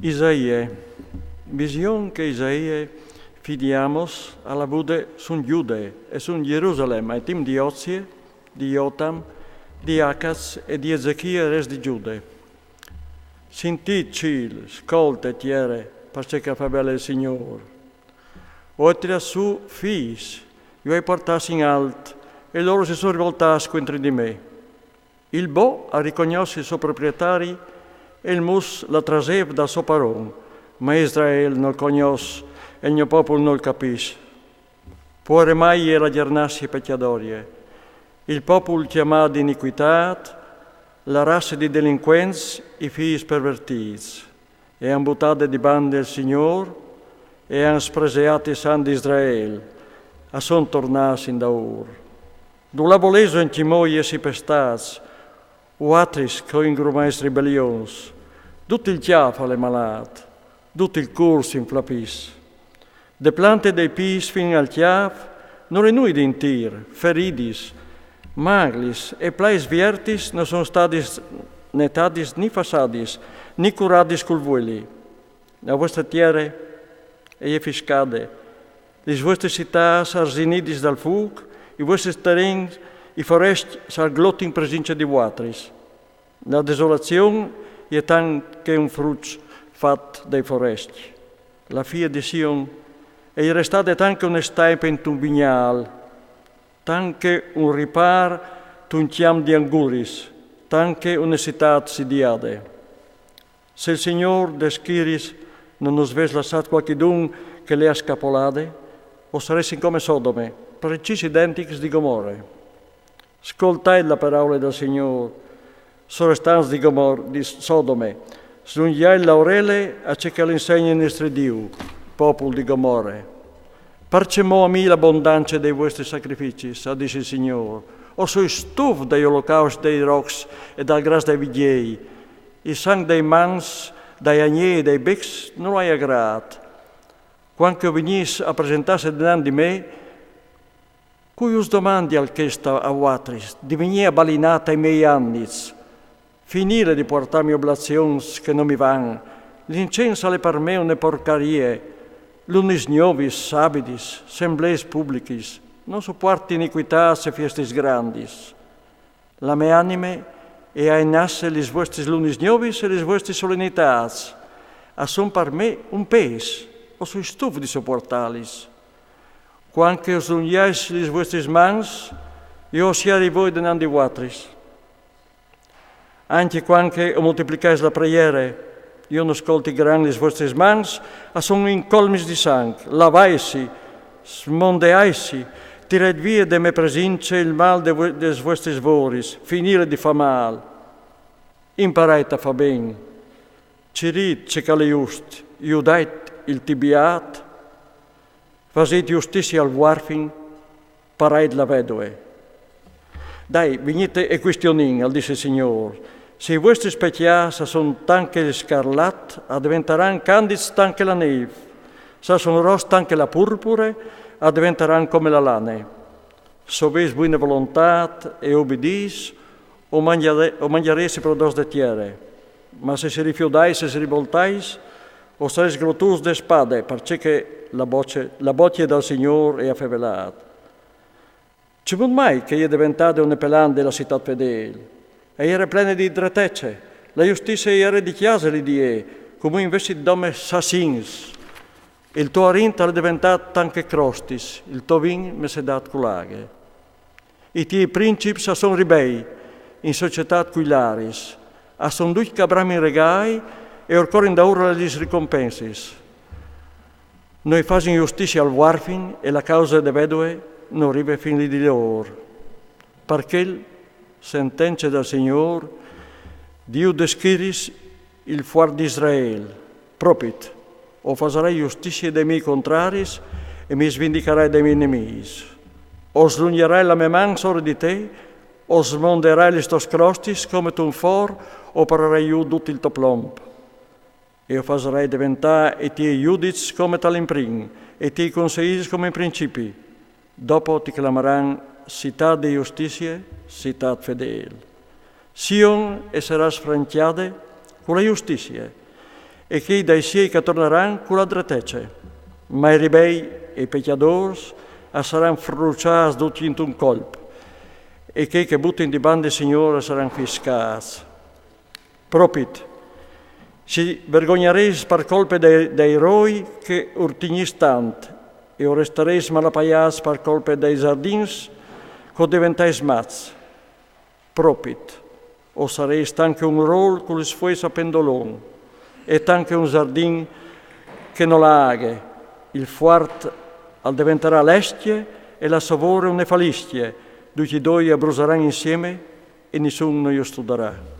Isaia, visione che Isaia fidiamos alla bude sun Giude e sun Gerusalemme, ai tim di Ozie, di Jotam, di Acaz e di Ezechia res di Giude. Sintit cil, scolte tiere, parce che fa bene il Signore. Oltre a su fis, io hai portati in alt, e loro si sono rivoltati contro di me. Il bo ha riconosciuto i suoi proprietari e il mus la trasev da suo paron, ma Israele non conosce e il mio popolo non capisce. Può mai era giornarsi peccadorie. Il popolo chiamato di iniquità, la razza di delinquenza, i figli pervertiti, e han buttato di bande il Signore e han spregiato i santi di Israele, a son tornati in daur. Du la voleso in cimoie si pestaz, o atris co in grumais ribellions, tutto il chiafo alle malate, tutto il corso in flapis. De plante dei pis fin al chiaf, non è nui d'intir, feridis, maglis e plais viertis non sono stati netadis ni fasadis, ni curadis col vueli. La vostra tierra è fiscade, le vostre città sarzinidis dal fug, i vostri terreni, i foresti s'arglotto in presenza di watris. La desolazione è anche un frutto fatto dai foresti. La figlia di Sion è restata anche un staipe in un vignale, anche un ripar un chiam di anguris, anche una città sidiade. Se il Signore deschiris non nos ves lasciato qualchedun che le ha scapolate, o saresti come Sodome, precisi identici di Gomorre. Ascoltai la parola del Signore, sorestanti di Sodome, slungiai l'aurele a ciò che l'insegna il nostro Dio, popolo di Gomorre. Parcemò a me l'abbondanza dei vostri sacrifici, dice il Signore, o sui stuf degli olocausti dei rocs e dal gras dei vigliei, il sangue dei mans, dei agnei e dei becs non hai aggrato. Quando venis a presentarsi dinanzi di me, cui us domandi al che sta a watris, di venire balinata ai miei anni, finire di portarmi oblazioni che non mi van, l'incenso alle per me une porcarie, l'unis novis, sabidis, sembleis publicis, non sopporti iniquitas e fiestis grandis. La mia anime è a nasse lis vostris lunis novis e lis vostris solennitats, a son per me un pes, o sui stuf di sopportalis. Quanche os uniais lis vostris mans, io siari voi denandi watris. Anche quanche o moltiplicais la preiere, io non ascolti gran lis vostris mans, a son incolmis di sang, lavaisi, smondeaisi, tiret via de me presince il mal des vostris voris, finire di fa mal. Imparait a fa ben, cirit ce cale just, iudait il tibiat, fasit giustizia al warfin, parait la vedove. Dai, venite e questionin, al dice il Signore, se i vostri specchias sono tanche il scarlat, diventeranno candidi tanche la neve, se sono rosse tanche la purpure, diventeranno come la lane. Sobeis buona volontà e obbedis, o mangiaresi prodos de tiere, ma se si rifiudais e si rivoltais, o sareis glotus de spade, perché la boccia del Signore è affevelata. Ci vuol mai che è diventata una pelande la città fedele, e era plena di dretezze, la giustizia era di chiesa di Dio, come invece di dome sassins. Il tuo arinta è diventato anche crostis, il tuo vin mi si dato culaghe. I tuoi principi sono ribei, in società quilaris, a son due cabrami regai e orcorin da ora le ricompensis. Noi facciamo giustizia al warfin e la causa de vedove non arriva fin lì di loro. Perché sentenze del Signore, Dio deschiris il fuor di Israele, propit, o farai giustizia dei miei contraris e mi svindicherai dei miei nemici. O slugnerai la mia mano sopra di te, o smonderai le sto crostis come tu un for, o parerai io tutto il tuo plomb. E o farai diventare i tuoi giudici come tal'imprin, e i tuoi consigli come in principi. Dopo ti chiameranno città di giustizia, città fedele. Sion e sarà sfranchiata con la giustizia, e che dai siei che torneranno con la dretece. Ma i ribei e i pecadors saranno fruciati tutti in un colpo, e che buttano di bande Signore saranno fiscati. Propit, si vergognereis per colpe dei eroi che urtignis tant, e o restereis malapaiats per colpe dei giardins che diventais mats. Propit, o sareis anche un rol con le sfues a pendolon, e anche un giardin che non la aghe, il fuart al diventerà l'estie e la savore une falistie, tutti i due abbruseranno insieme e nessuno io studierà.